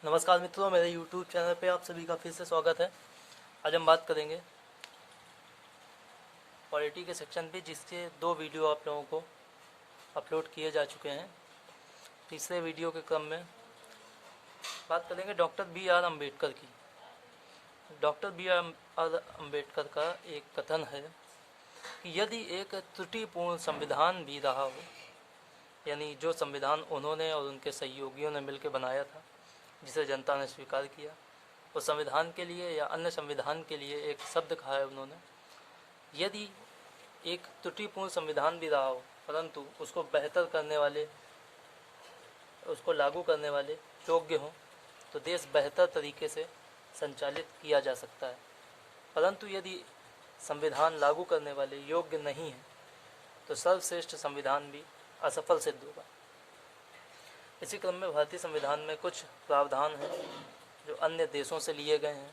नमस्कार मित्रों, मेरे YouTube चैनल पे आप सभी का फिर से स्वागत है। आज हम बात करेंगे पॉलिटी के सेक्शन पे, जिसके 2 वीडियो आप लोगों को अपलोड किए जा चुके हैं। तीसरे वीडियो के क्रम में बात करेंगे डॉक्टर बी आर अम्बेडकर की। डॉक्टर बी आर अम्बेडकर का एक कथन है कि यदि एक त्रुटिपूर्ण संविधान भी रहा हो, यानी जो संविधान उन्होंने और उनके सहयोगियों ने मिलकर बनाया था, जिसे जनता ने स्वीकार किया, उस संविधान के लिए या अन्य संविधान के लिए एक शब्द कहा है उन्होंने, यदि एक त्रुटिपूर्ण संविधान भी रहा हो परंतु उसको बेहतर करने वाले, उसको लागू करने वाले योग्य हों, तो देश बेहतर तरीके से संचालित किया जा सकता है। परंतु यदि संविधान लागू करने वाले योग्य नहीं हैं, तो सर्वश्रेष्ठ संविधान भी असफल सिद्ध होगा। इसी क्रम में भारतीय संविधान में कुछ प्रावधान हैं जो अन्य देशों से लिए गए हैं।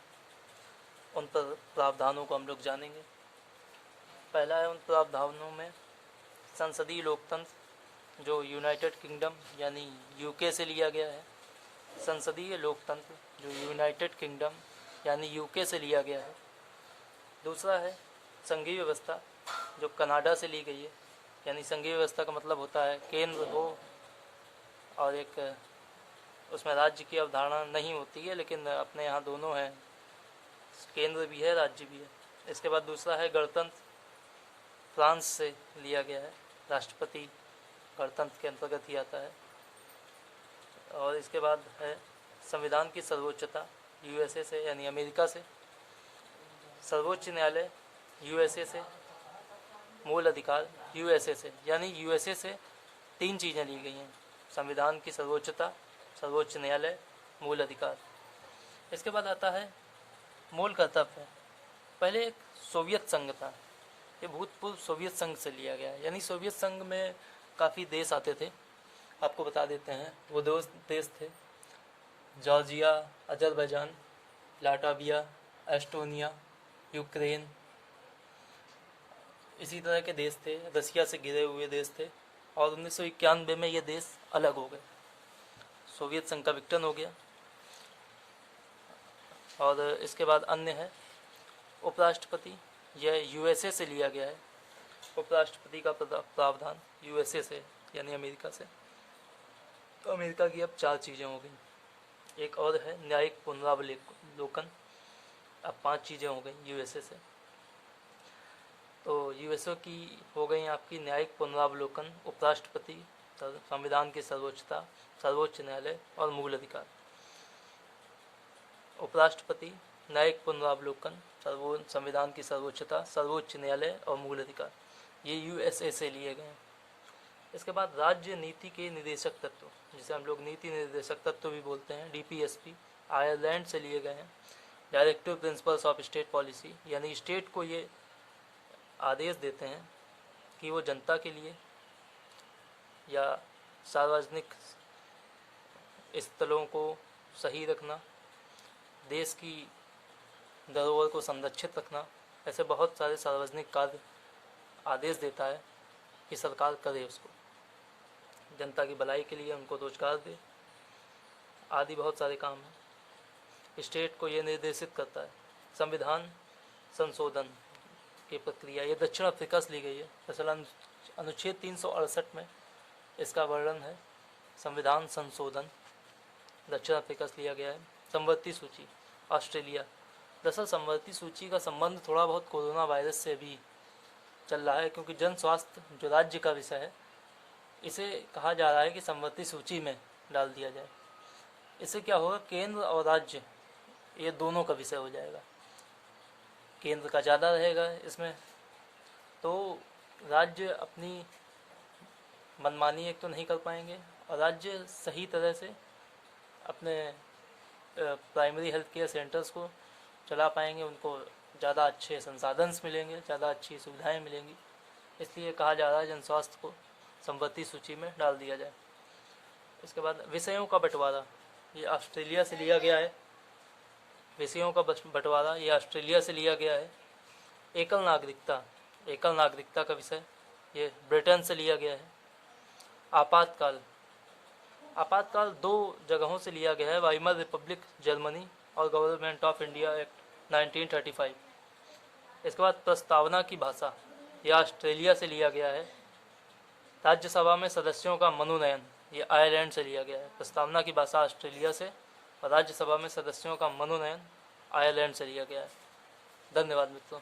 उन पर प्रावधानों को हम लोग जानेंगे। पहला है, उन प्रावधानों में संसदीय लोकतंत्र, जो यूनाइटेड किंगडम यानी यूके से लिया गया है। संसदीय लोकतंत्र जो यूनाइटेड किंगडम यानी यूके से लिया गया है। दूसरा है संघीय व्यवस्था, जो कनाडा से ली गई है। यानी संघीय व्यवस्था का मतलब होता है केंद्र हो और एक उसमें राज्य की अवधारणा नहीं होती है, लेकिन अपने यहाँ दोनों हैं, केंद्र भी है, राज्य भी है। इसके बाद दूसरा है गणतंत्र, फ्रांस से लिया गया है। राष्ट्रपति गणतंत्र के अंतर्गत ही आता है। और इसके बाद है संविधान की सर्वोच्चता, यूएसए से यानी अमेरिका से। सर्वोच्च न्यायालय यूएसए से। मूल अधिकार यूएसए से, यानी यूएसए से 3 चीज़ें ली गई हैं: संविधान की सर्वोच्चता, सर्वोच्च न्यायालय, मूल अधिकार। इसके बाद आता है मूल कर्तव्य। पहले एक सोवियत संघ था, ये भूतपूर्व सोवियत संघ से लिया गया है। यानी सोवियत संघ में काफ़ी देश आते थे। आपको बता देते हैं वो देश थे: Georgia, Azerbaijan, Latvia, Estonia, Ukraine, इसी तरह के देश थे। रसिया से घिरे हुए देश थे। और 1991 में ये देश अलग हो गए, सोवियत संघ का विघटन हो गया। और इसके बाद अन्य है उपराष्ट्रपति, यह यूएसए से लिया गया है। उपराष्ट्रपति का प्रावधान यूएसए से यानी अमेरिका से। तो अमेरिका की अब 4 चीज़ें हो गई। एक और है न्यायिक पुनरावलोकन, अब 5 चीज़ें हो गई यूएसए से। तो यूएसए की हो गई आपकी न्यायिक पुनरावलोकन, उपराष्ट्रपति, संविधान की सर्वोच्चता, सर्वोच्च न्यायालय और मूल अधिकार। उपराष्ट्रपति, न्यायिक पुनरावलोकन, संविधान की सर्वोच्चता, सर्वोच्च न्यायालय और मूल अधिकार, ये यूएसए से लिए गए हैं। इसके बाद राज्य नीति के निदेशक तत्व, जिसे हम लोग नीति निर्देशक तत्व भी बोलते हैं, डीपीएसपी, आयरलैंड से लिए गए हैं। Directive principles of state policy, यानी स्टेट को ये आदेश देते हैं कि वो जनता के लिए या सार्वजनिक स्थलों को सही रखना, देश की धरोहर को संरक्षित रखना, ऐसे बहुत सारे सार्वजनिक कार्य आदेश देता है कि सरकार करे उसको, जनता की भलाई के लिए उनको रोजगार दे, आदि बहुत सारे काम हैं। स्टेट को ये निर्देशित करता है। संविधान संशोधन की प्रक्रिया ये दक्षिण अफ्रीका से ली गई है। दरअसल अनुच्छेद 368 में इसका वर्णन है। संविधान संशोधन दक्षिण अफ्रीका से लिया गया है। समवर्ती सूची ऑस्ट्रेलिया। दरअसल समवर्ती सूची का संबंध थोड़ा बहुत कोरोना वायरस से भी चल रहा है, क्योंकि जन स्वास्थ्य जो राज्य का विषय है, इसे कहा जा रहा है कि समवर्ती सूची में डाल दिया जाए। इससे क्या होगा, केंद्र और राज्य ये दोनों का विषय हो जाएगा। केंद्र का ज़्यादा रहेगा इसमें, तो राज्य अपनी मनमानी एक तो नहीं कर पाएंगे, और राज्य सही तरह से अपने प्राइमरी हेल्थ केयर सेंटर्स को चला पाएंगे, उनको ज़्यादा अच्छे संसाधन मिलेंगे, ज़्यादा अच्छी सुविधाएं मिलेंगी। इसलिए कहा जा रहा है जन स्वास्थ्य को समवर्ती सूची में डाल दिया जाए। इसके बाद विषयों का बंटवारा, ये ऑस्ट्रेलिया से लिया गया है। विषयों का बंटवारा ये ऑस्ट्रेलिया से लिया गया है। एकल नागरिकता का विषय ये ब्रिटेन से लिया गया है। आपातकाल आपातकाल 2 जगहों से लिया गया है, वाइमर रिपब्लिक जर्मनी और गवर्नमेंट ऑफ इंडिया एक्ट 1935। इसके बाद प्रस्तावना की भाषा, यह ऑस्ट्रेलिया से लिया गया है। राज्यसभा में सदस्यों का मनोनयन, ये आयरलैंड से लिया गया है। प्रस्तावना की भाषा ऑस्ट्रेलिया से और राज्यसभा में सदस्यों का मनोनयन आयरलैंड से लिया गया है। धन्यवाद मित्रों।